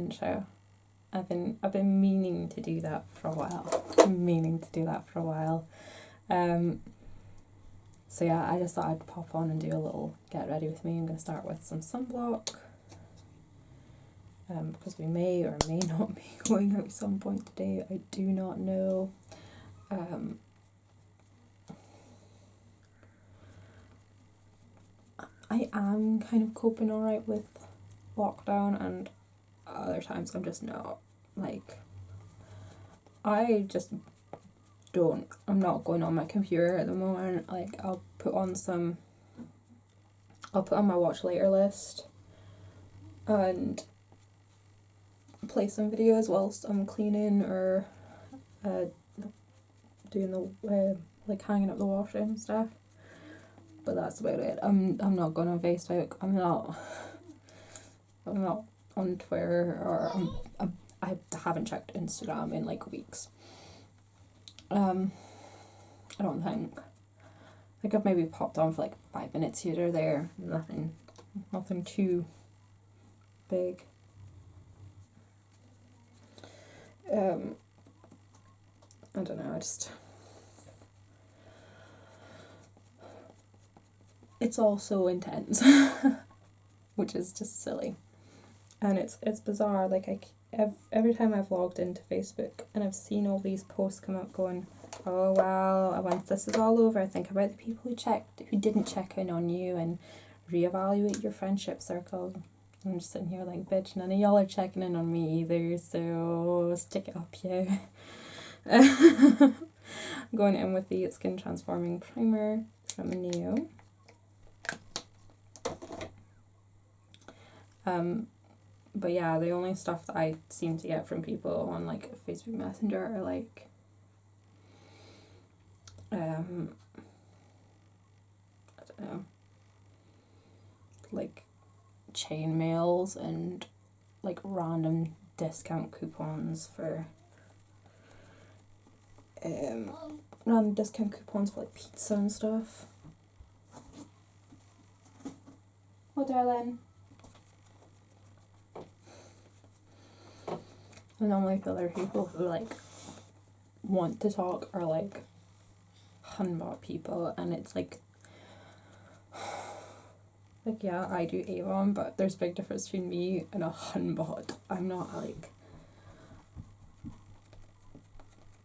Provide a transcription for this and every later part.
adventure. I've been meaning to do that for a while. So yeah, I just thought I'd pop on and do a little get ready with me. I'm going to start with some sunblock, because we may or may not be going out some point today. I do not know. I am kind of coping alright with lockdown, and other times I'm just not. Like, I'm not going on my computer at the moment. Like, I'll put on my watch later list and play some videos whilst I'm cleaning or doing the like hanging up the washing and stuff. But that's about it. I'm not going on Facebook. I'm not on Twitter, or I haven't checked Instagram in like weeks. I don't think. Like, I've maybe popped on for like 5 minutes here or there. Nothing too big. I don't know, it's all so intense, which is just silly. And it's bizarre, like every time I've logged into Facebook and I've seen all these posts come up going, oh well, once this is all over, think about the people who didn't check in on you and reevaluate your friendship circle. I'm just sitting here like, bitch, none of y'all are checking in on me either, so stick it up, yeah. I'm going in with the Skin Transforming Primer from Neo. But yeah, the only stuff that I seem to get from people on like Facebook Messenger are like I don't know, like chain mails and like random discount coupons for like pizza and stuff. Oh, darling. And then like other people who like want to talk are like Hunbot people, and it's like yeah, I do Avon, but there's a big difference between me and a Hunbot. I'm not like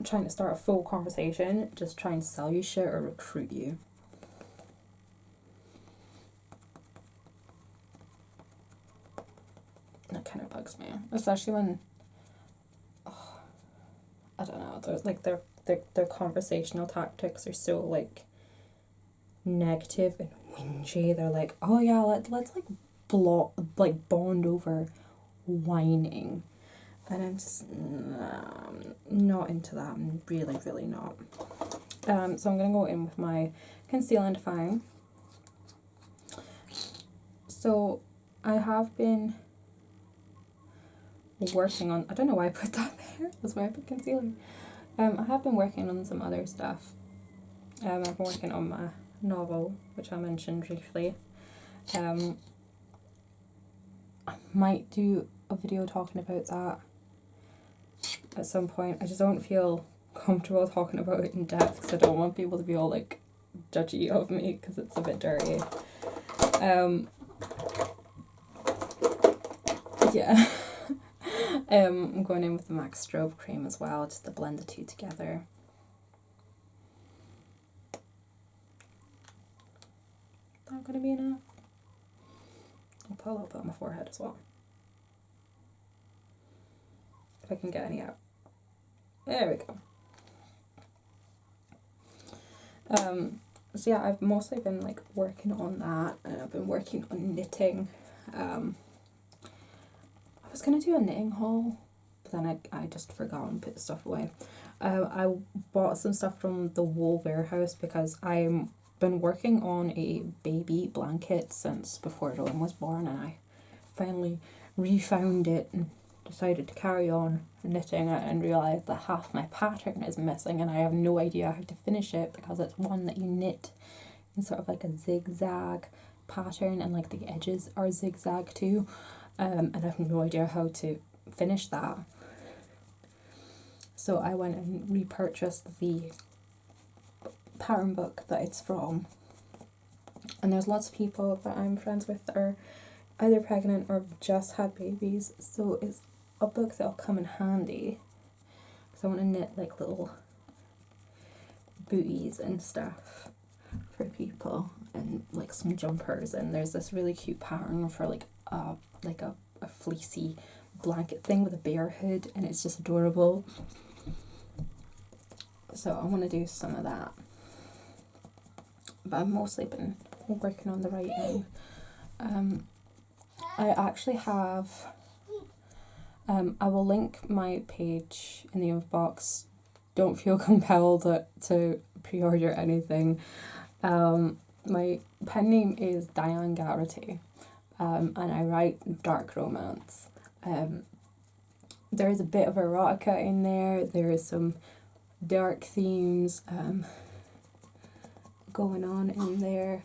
trying to start a full conversation, just try and sell you shit or recruit you. That kind of bugs me, especially when I don't know, there's like their conversational tactics are so like negative and whingy. They're like, oh yeah, let's like bond over whining, and I'm just not into that. I'm really not. So I'm gonna go in with my conceal and define. So I have been working on, I don't know why I put that there, that's why I put concealer. I have been working on some other stuff. I've been working on my novel, which I mentioned briefly. I might do a video talking about that at some point. I just don't feel comfortable talking about it in depth because I don't want people to be all like judgy of me because it's a bit dirty. Yeah. I'm going in with the MAC Strobe Cream as well, just to blend the two together. Not going to be enough. I'll put a little bit on my forehead as well, if I can get any out. There we go. So yeah, I've mostly been like working on that, and I've been working on knitting. I was going to do a knitting haul, but then I just forgot and put the stuff away. I bought some stuff from the Wool Warehouse because I've been working on a baby blanket since before Rowan was born, and I finally refound it and decided to carry on knitting it and realised that half my pattern is missing and I have no idea how to finish it because it's one that you knit in sort of like a zigzag pattern and like the edges are zigzag too. And I have no idea how to finish that. So I went and repurchased the pattern book that it's from. And there's lots of people that I'm friends with that are either pregnant or just had babies, so it's a book that'll come in handy. Because I want to knit like little booties and stuff for people, and like some jumpers, and there's this really cute pattern for like a fleecy blanket thing with a bear hood, and it's just adorable. So I want to do some of that. But I've mostly been working on the writing. I actually have, I will link my page in the info box. Don't feel compelled to pre-order anything. My pen name is Diane Garrity, and I write dark romance. There is a bit of erotica in there. There is some dark themes going on in there.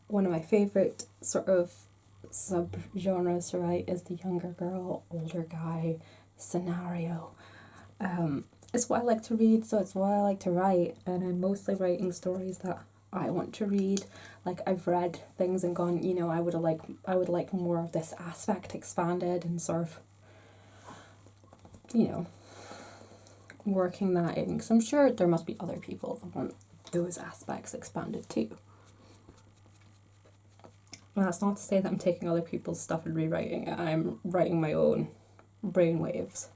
One of my favourite sort of sub-genres to write is the younger girl, older guy scenario. It's what I like to read, so it's what I like to write, and I'm mostly writing stories that I want to read. Like, I've read things and gone, you know, I would like more of this aspect expanded, and sort of, you know, working that in, because I'm sure there must be other people that want those aspects expanded too. And that's not to say that I'm taking other people's stuff and rewriting it. I'm writing my own brainwaves.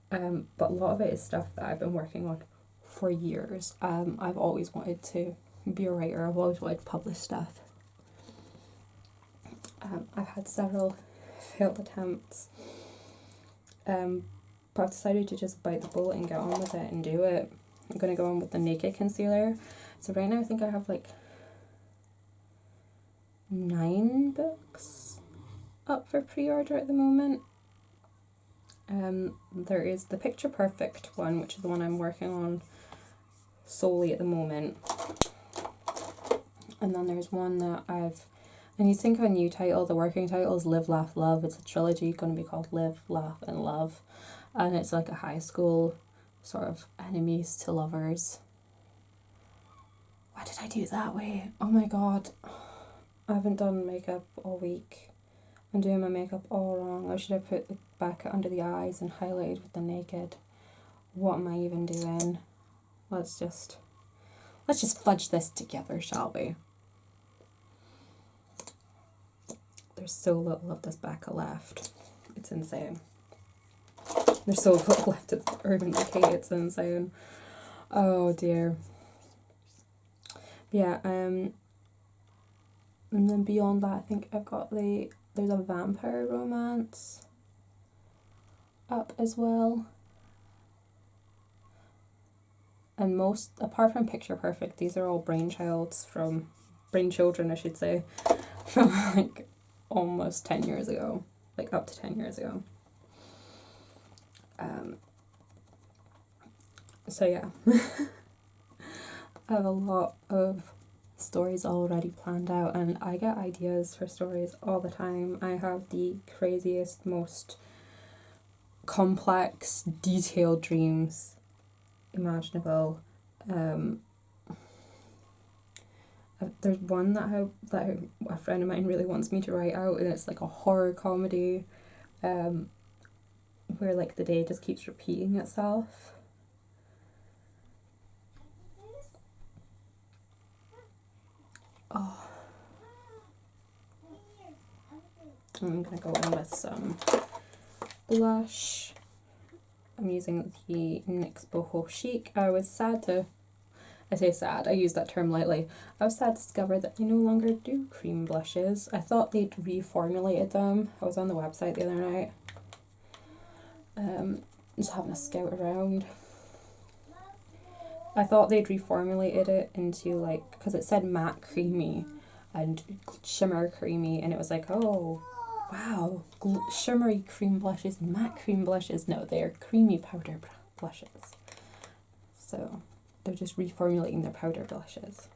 But a lot of it is stuff that I've been working on for years. I've always wanted to be a writer. I've always wanted to publish stuff. I've had several failed attempts. But I've decided to just bite the bullet and get on with it and do it. I'm going to go on with the Naked concealer. So right now I think I have like 9 books up for pre-order at the moment. There is the Picture Perfect one, which is the one I'm working on solely at the moment. And then there's one that I need to think of a new title. The working title is Live, Laugh, Love. It's a trilogy going to be called Live, Laugh and Love. And it's like a high school sort of enemies to lovers. Why did I do it that way? Oh my god. I haven't done makeup all week. I'm doing my makeup all wrong. I should have put it back under the eyes and highlighted with the Naked. What am I even doing? Let's just fudge this together, shall we? There's so little of this Becca left. It's insane. There's so little left of Urban Decay. It's insane. Oh dear. Yeah, and then beyond that, I think I've got there's a vampire romance up as well. And most, apart from Picture Perfect, these are all brainchildren, I should say, from like almost 10 years ago, like up to 10 years ago. So yeah, I have a lot of stories already planned out, and I get ideas for stories all the time. I have the craziest, most complex, detailed dreams imaginable. There's one that a friend of mine really wants me to write out, and it's like a horror comedy, where like the day just keeps repeating itself. Oh, I'm gonna go in with some blush. I'm using the NYX Boho Chic. I say sad, I use that term lightly. I was sad to discover that they no longer do cream blushes. I thought they'd reformulated them. I was on the website the other night. Just having a scout around. I thought they'd reformulated it into like, because it said matte creamy and shimmer creamy, and it was like, oh wow, shimmery cream blushes, matte cream blushes. No, they are creamy powder blushes. So they're just reformulating their powder blushes.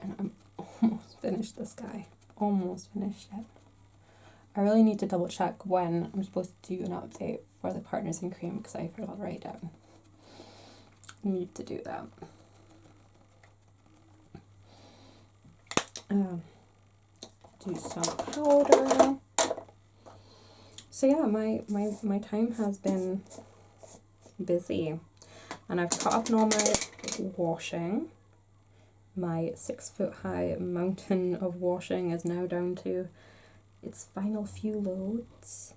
And I'm almost finished this guy. Almost finished it. I really need to double check when I'm supposed to do an update for the Partners in Cream because I forgot to write it down. I need to do that. Do some powder. So yeah, my time has been busy, and I've caught up on all my washing. My 6-foot high mountain of washing is now down to its final few loads.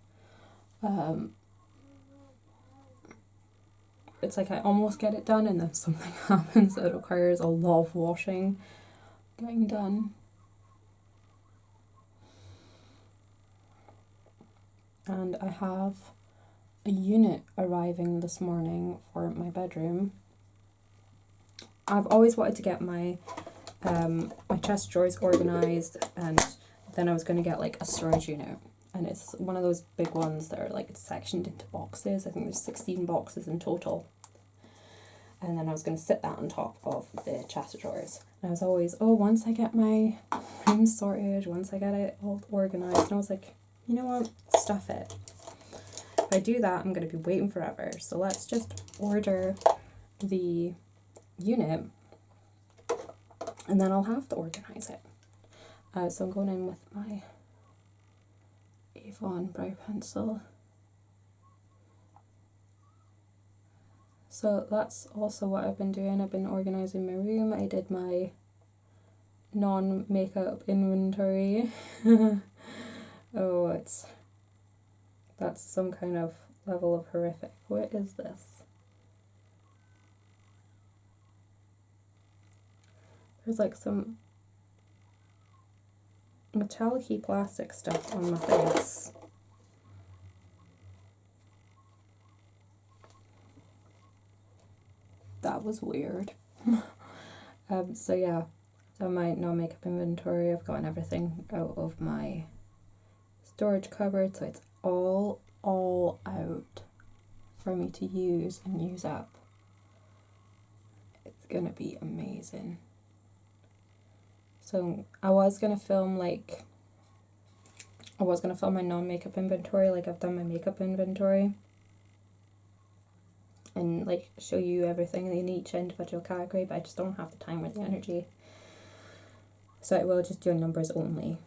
It's like I almost get it done and then something happens that requires a lot of washing getting done. And I have a unit arriving this morning for my bedroom. I've always wanted to get my my chest drawers organised, and then I was going to get like a storage unit, and it's one of those big ones that are like sectioned into boxes. I think there's 16 boxes in total, and then I was going to sit that on top of the chest of drawers. And I was always, once I get my room sorted, once I get it all organised, and I was like, you know what, stuff it. If I do that, I'm going to be waiting forever, so let's just order the unit and then I'll have to organise it. So I'm going in with my Avon brow pencil. So that's also what I've been doing. I've been organising my room. I did my non-makeup inventory. That's some kind of level of horrific. What is this? There's like some metallic-y plastic stuff on my face. That was weird. So yeah, so my non-makeup inventory, I've gotten everything out of my storage cupboard, so it's all out for me to use and use up. It's gonna be amazing. So I was gonna film my non-makeup inventory, like I've done my makeup inventory, and like show you everything in each individual category, but I just don't have the time or the energy. So I will just do a numbers only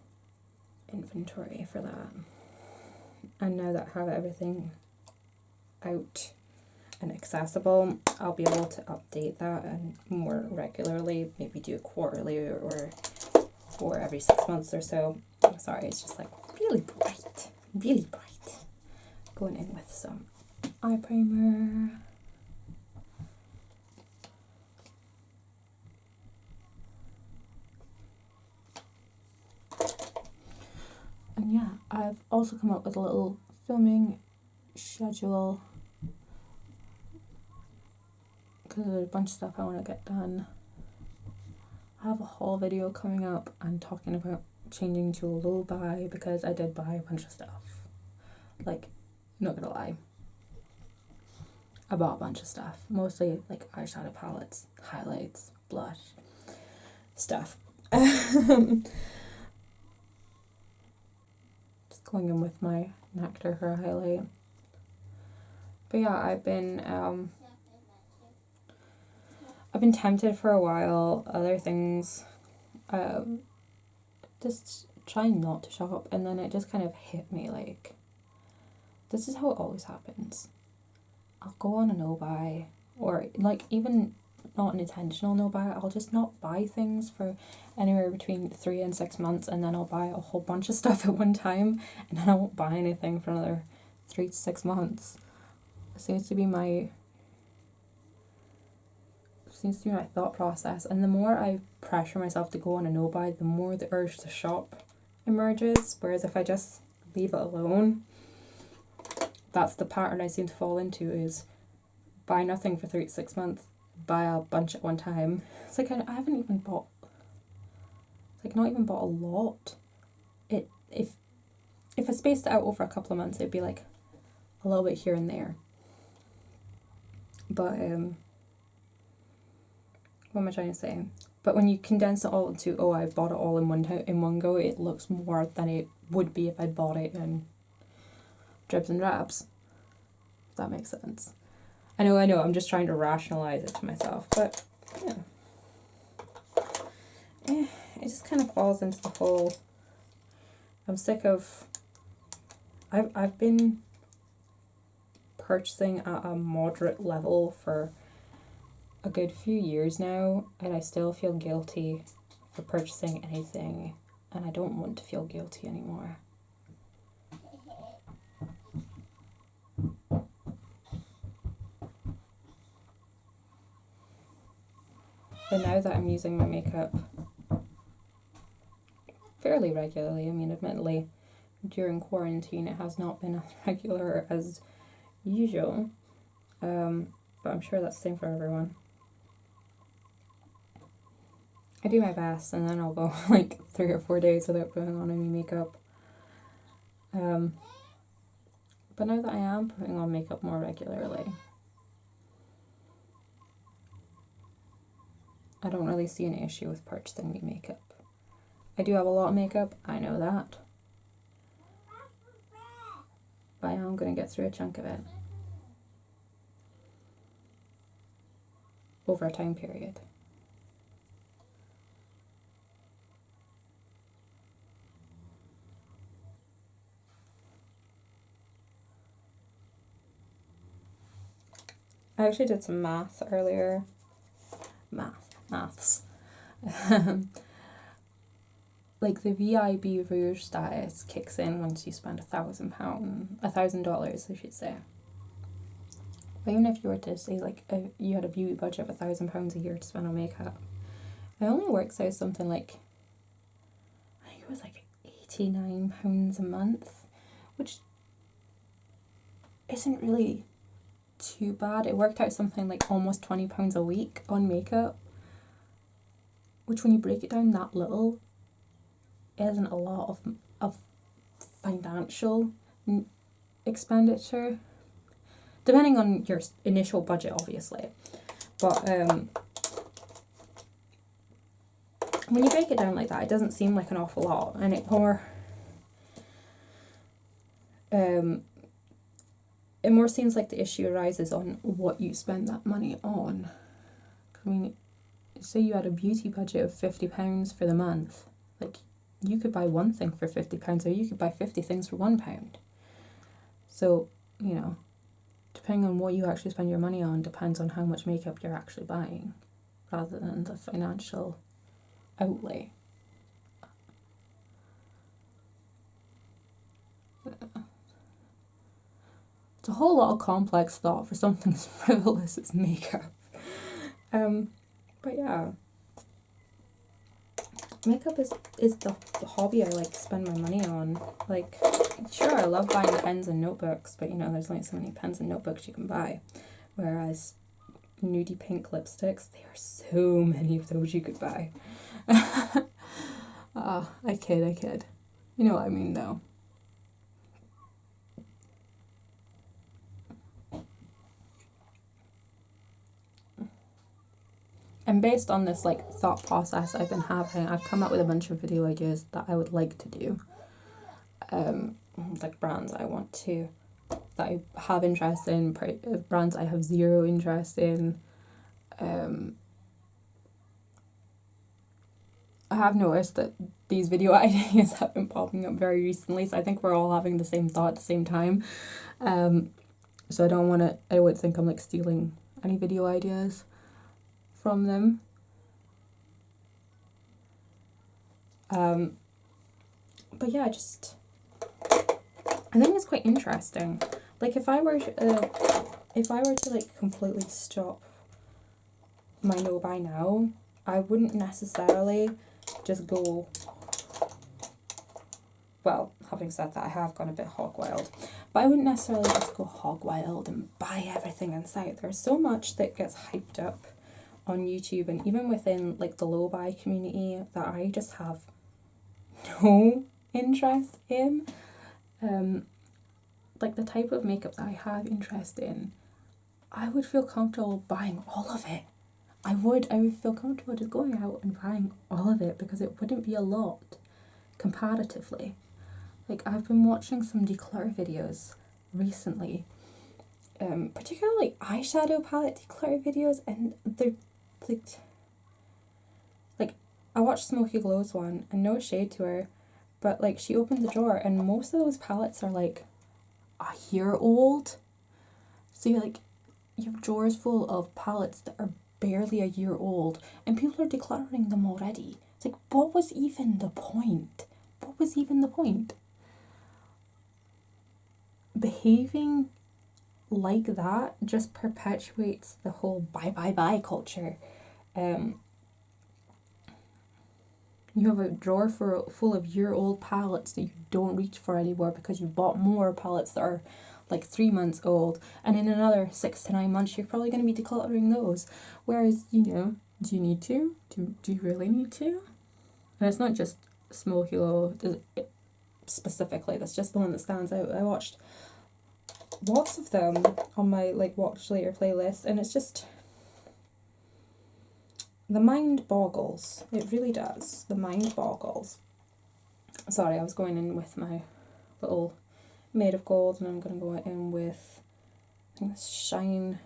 inventory for that. And now that I have everything out and accessible, I'll be able to update that and more regularly, maybe do it quarterly or every 6 months or so. Sorry, it's just like really bright. Going in with some eye primer. And yeah, I've also come up with a little filming schedule because there's a bunch of stuff I want to get done. I have a haul video coming up and talking about changing to a low buy because I did buy a bunch of stuff. Like, not gonna lie, I bought a bunch of stuff, mostly like eyeshadow palettes, highlights, blush, stuff. Just going in with my Nectar for a highlight. But yeah, I've been tempted for a while, other things, just trying not to shop, and then it just kind of hit me like, this is how it always happens. I'll go on a no buy, or like even not an intentional no buy, I'll just not buy things for anywhere between 3 and 6 months, and then I'll buy a whole bunch of stuff at one time, and then I won't buy anything for another 3 to 6 months. It seems to be my thought process, and the more I pressure myself to go on a no buy, the more the urge to shop emerges, whereas if I just leave it alone, that's the pattern I seem to fall into, is buy nothing for 3 to 6 months, buy a bunch at one time. It's like I haven't even bought, not even bought a lot. If I spaced it out over a couple of months, it'd be like a little bit here and there. But what am I trying to say? But when you condense it all into, oh, I bought it all in one go, it looks more than it would be if I'd bought it in dribs and drabs. If that makes sense. I know, I'm just trying to rationalize it to myself, but yeah. It just kind of falls into the whole, I'm sick of, I've been purchasing at a moderate level for a good few years now, and I still feel guilty for purchasing anything, and I don't want to feel guilty anymore. But now that I'm using my makeup fairly regularly, I mean, admittedly, during quarantine it has not been as regular as usual, but I'm sure that's the same for everyone. I do my best, and then I'll go like 3 or 4 days without putting on any makeup. But now that I am putting on makeup more regularly, I don't really see an issue with purchasing new makeup. I do have a lot of makeup, I know that. But I am going to get through a chunk of it over a time period. I actually did some maths earlier. Maths. Like the VIB Rouge status kicks in once you spend $1,000, I should say. But even if you were to say like you had a beauty budget of £1,000 a year to spend on makeup, it only works out something like, I think it was like £89 a month, which isn't really too bad. It worked out something like almost £20 a week on makeup, which when you break it down that little isn't a lot of financial expenditure, depending on your initial budget, obviously. But when you break it down like that, it doesn't seem like an awful lot, and it more seems like the issue arises on what you spend that money on. I mean, say you had a beauty budget of £50 for the month, like you could buy one thing for £50, or you could buy 50 things for £1. So, you know, depending on what you actually spend your money on depends on how much makeup you're actually buying, rather than the financial outlay. It's a whole lot of complex thought for something as frivolous as makeup. But yeah, makeup is the hobby I like to spend my money on. Like, sure, I love buying pens and notebooks, but you know, there's only so many pens and notebooks you can buy. Whereas nudie pink lipsticks, there are so many of those you could buy. I kid. You know what I mean, though. And based on this like thought process I've been having, I've come up with a bunch of video ideas that I would like to do. Like brands that I have interest in, brands I have zero interest in. I have noticed that these video ideas have been popping up very recently, so I think we're all having the same thought at the same time. So I wouldn't think I'm like stealing any video ideas from them. But yeah, I think it's quite interesting. Like if I were to like completely stop my no buy now, I wouldn't necessarily just go, well, having said that, I have gone a bit hog wild, but I wouldn't necessarily just go hog wild and buy everything in sight. There's so much that gets hyped up on YouTube and even within like the low buy community that I just have no interest in. Like the type of makeup that I have interest in, I would feel comfortable buying all of it. I would feel comfortable just going out and buying all of it because it wouldn't be a lot comparatively. Like, I've been watching some declutter videos recently, particularly eyeshadow palette declutter videos, and they're like I watched Smoky Glow's one, and no shade to her, but like she opened the drawer and most of those palettes are like a year old. So you have drawers full of palettes that are barely a year old, and people are decluttering them already. It's like, what was even the point? What was even the point? Behaving like that just perpetuates the whole buy culture. You have a drawer full of year-old palettes that you don't reach for anymore because you bought more palettes that are like 3 months old, and in another 6 to 9 months you're probably going to be decluttering those. Whereas, do you need to? Do you really need to? And it's not just Smoky Glow specifically, that's just the one that stands out. I watched lots of them on my watch later playlist, and it's just, the mind boggles. It really does. The mind boggles. Sorry, I was going in with my little Made of Gold, and I'm going to go in with, I think it's Shine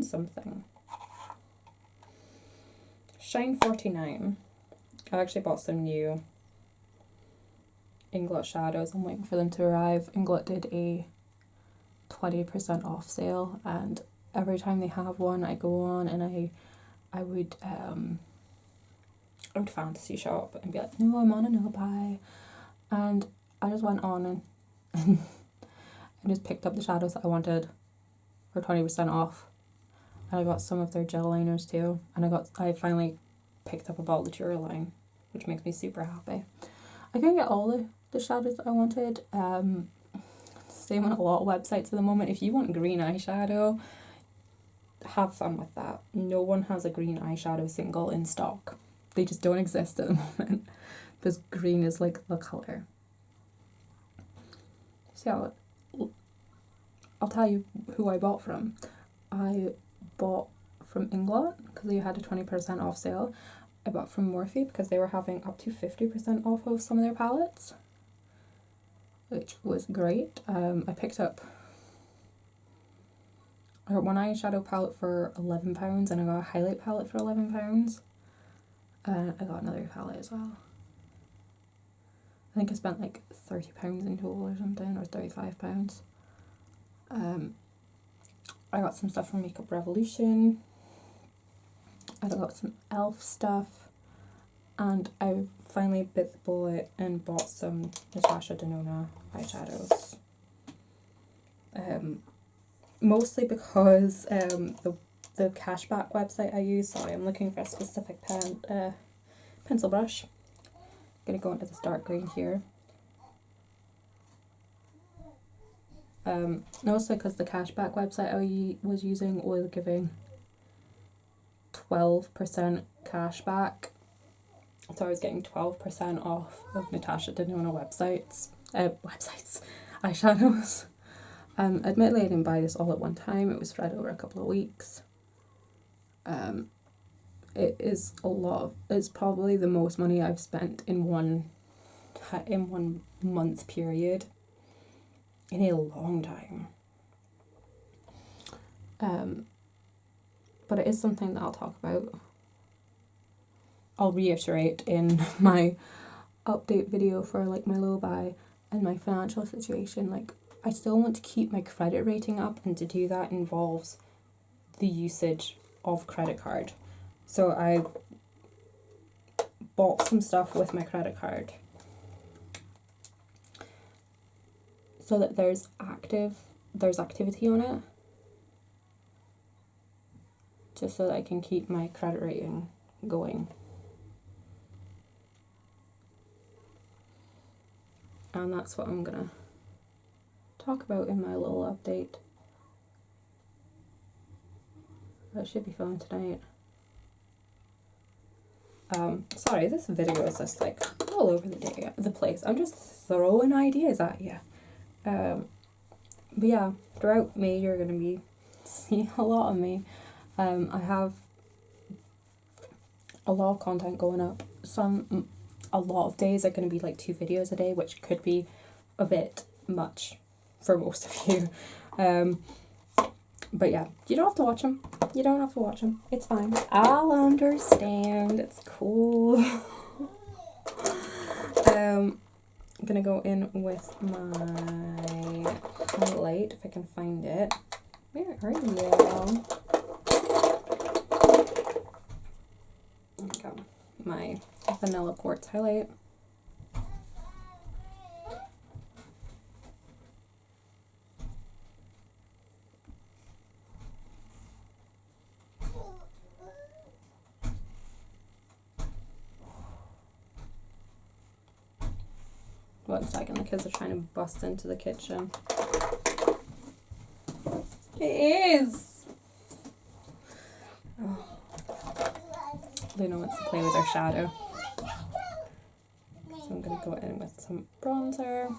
something. Shine 49. I actually bought some new Inglot shadows. I'm waiting for them to arrive. Inglot did a 20% off sale, and every time they have one, I go on and I would fantasy shop and be like, no, I'm on a no buy. And I just went on and I just picked up the shadows that I wanted for 20% off. And I got some of their gel liners too. And I finally picked up a bottle of Duraline, which makes me super happy. I couldn't get all the shadows that I wanted. Same on a lot of websites at the moment. If you want green eyeshadow, have fun with that. No one has a green eyeshadow single in stock. They just don't exist at the moment because green is like the colour. So I'll tell you who I bought from. I bought from Inglot because they had a 20% off sale. I bought from Morphe because they were having up to 50% off of some of their palettes, which was great. I picked up one eyeshadow palette for £11, and I got a highlight palette for £11. I got another palette as well. I think I spent like £30 in total or something, or £35. I got some stuff from Makeup Revolution. I got some e.l.f. stuff, and I finally bit the bullet and bought some Natasha Denona eyeshadows. Mostly because the cashback website I use. Sorry, I'm looking for a specific pencil brush. I'm gonna go into this dark green here. Also because the cashback website I was using was giving 12% cashback, so I was getting 12% off of Natasha Denona eyeshadows. Admittedly, I didn't buy this all at one time. It was spread over a couple of weeks. It is a lot. It's probably the most money I've spent in one month period in a long time. But it is something that I'll talk about. I'll reiterate in my update video for like my low buy and my financial situation. Like, I still want to keep my credit rating up, and to do that involves the usage of credit card. So I bought some stuff with my credit card so that there's activity on it, just so that I can keep my credit rating going. And that's what I'm gonna talk about in my little update. That should be fun tonight. Sorry, this video is just like all over the place. I'm just throwing ideas at you. But yeah, throughout May you're gonna be to see a lot of me. I have a lot of content going up. A lot of days are going to be like 2 videos a day, which could be a bit much for most of you. But yeah, you don't have to watch them. You don't have to watch them. It's fine. I'll understand. It's cool. I'm gonna go in with my highlight if I can find it. Where are you? There we go. My vanilla quartz highlight. One second, the kids are trying to bust into the kitchen. It is! Oh. Luna wants to play with her shadow. So I'm going to go in with some bronzer.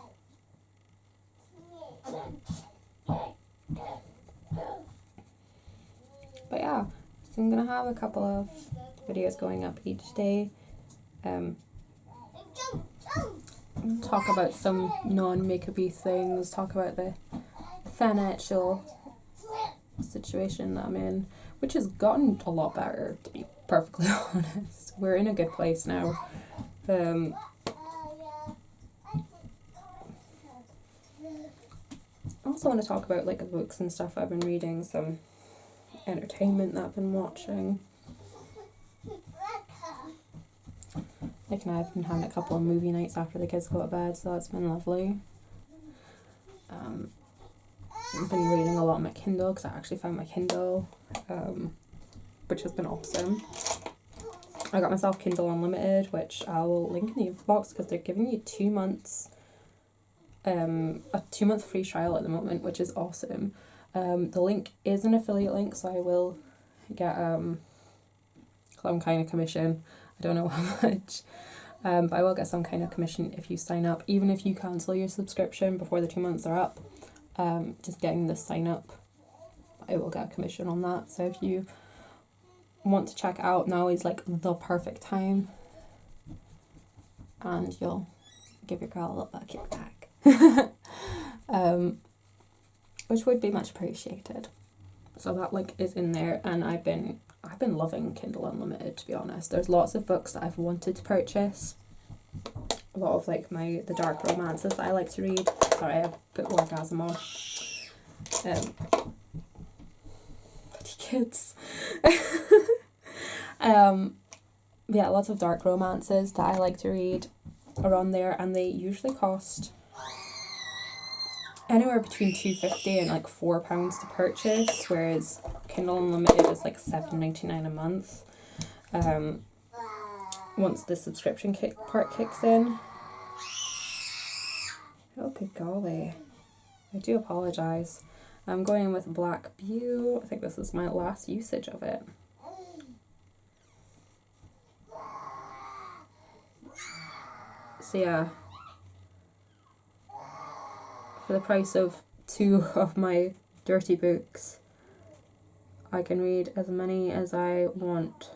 But yeah, so I'm going to have a couple of videos going up each day. Talk about some non-makeup-y things, talk about the financial situation that I'm in, which has gotten a lot better, to be perfectly honest. We're in a good place now. I also want to talk about like the books and stuff I've been reading, some entertainment that I've been watching. Nick and I have been having a couple of movie nights after the kids go to bed, so that's been lovely. I've been reading a lot on my Kindle because I actually found my Kindle, which has been awesome. I got myself Kindle Unlimited, which I will link in the info box because they're giving you 2 months, a 2-month free trial at the moment, which is awesome. The link is an affiliate link, so I will get some kind of commission. I don't know how much, but I will get some kind of commission if you sign up. Even if you cancel your subscription before the 2 months are up, just getting the sign up, I will get a commission on that. So if you want to check it out, now is like the perfect time, and you'll give your girl a little bit of kickback, which would be much appreciated. So that link is in there, and I've been loving Kindle Unlimited, to be honest. There's lots of books that I've wanted to purchase. A lot of like the dark romances that I like to read. Sorry, I put orgasm on. Kids. Yeah, lots of dark romances that I like to read are on there, and they usually cost anywhere between $2.50 and like £4 to purchase, whereas Kindle Unlimited is like $7.99 a month. Once the subscription part kicks in. Oh, good golly. I do apologise. I'm going in with Black Butte. I think this is my last usage of it. So yeah, for the price of 2 of my dirty books, I can read as many as I want.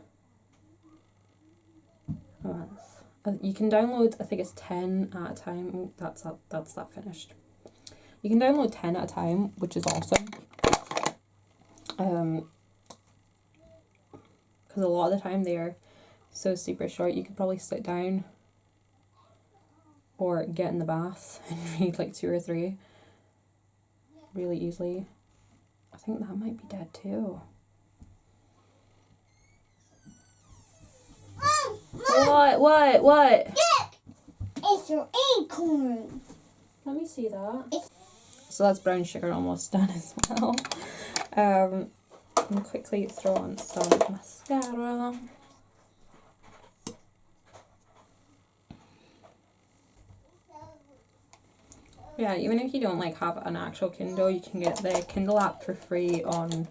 You can download, I think it's 10 at a time. Oh, that's that finished. You can download 10 at a time, which is awesome. Because a lot of the time they're so super short, you could probably sit down or get in the bath and read like 2 or 3 really easily. I think that might be dead too. What? It's your acorn. Let me see that. So that's brown sugar almost done as well. And quickly throw on some mascara. Yeah, even if you don't like have an actual Kindle, you can get the Kindle app for free on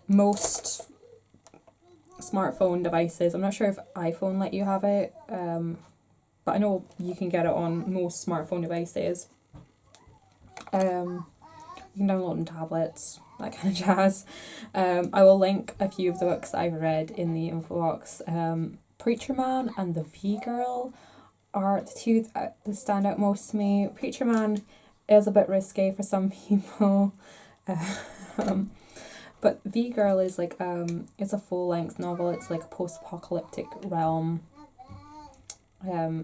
most smartphone devices. I'm not sure if iPhone let you have it, but I know you can get it on most smartphone devices. You can download on tablets, that kind of jazz. I will link a few of the books I've read in the info box. Preacher Man and The V Girl are the two that stand out most to me. Preacher Man is a bit risque for some people. But V Girl is like it's a full length novel. It's like a post apocalyptic realm, where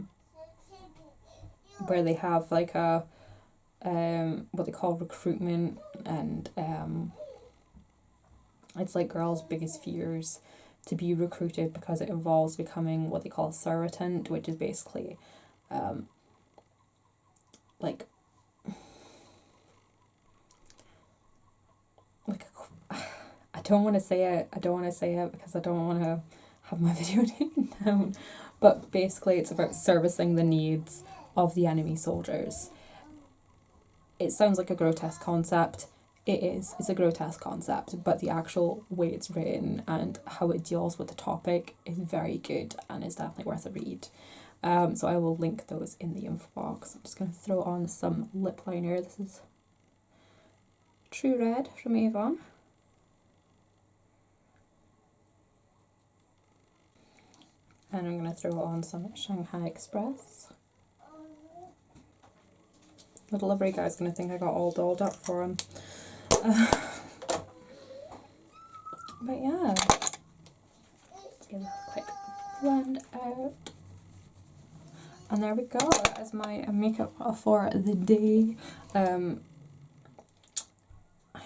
they have like a what they call recruitment, and it's like girls' biggest fears to be recruited because it involves becoming what they call a surritant, which is basically like I don't want to say it because I don't want to have my video taken down, but basically it's about servicing the needs of the enemy soldiers. It sounds like a grotesque concept. It is. It's a grotesque concept, but the actual way it's written and how it deals with the topic is very good and is definitely worth a read. So I will link those in the info box. I'm just going to throw on some lip liner. This is True Red from Avon. And I'm going to throw on some Shanghai Express. The delivery guy's going to think I got all dolled up for him. But yeah, let's give it a quick blend out. And there we go, that is my makeup for the day. I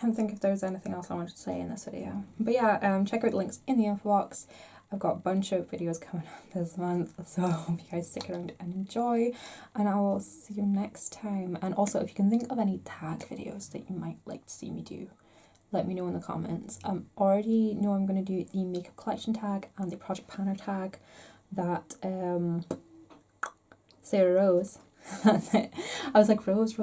can't think if there's anything else I wanted to say in this video. But yeah, check out the links in the info box. I've got a bunch of videos coming up this month, so I hope you guys stick around and enjoy, and I will see you next time. And also, if you can think of any tag videos that you might like to see me do, let me know in the comments. Already know I'm going to do the makeup collection tag and the Project Panner tag that Sarah Rose, that's it. I was like, Rose,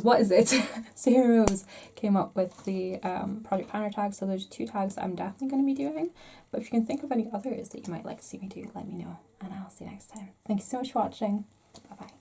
what is it? Sarah Rose came up with the Project Panner tag, so there's 2 tags that I'm definitely going to be doing. But if you can think of any others that you might like to see me do, let me know, and I'll see you next time. Thank you so much for watching. Bye bye.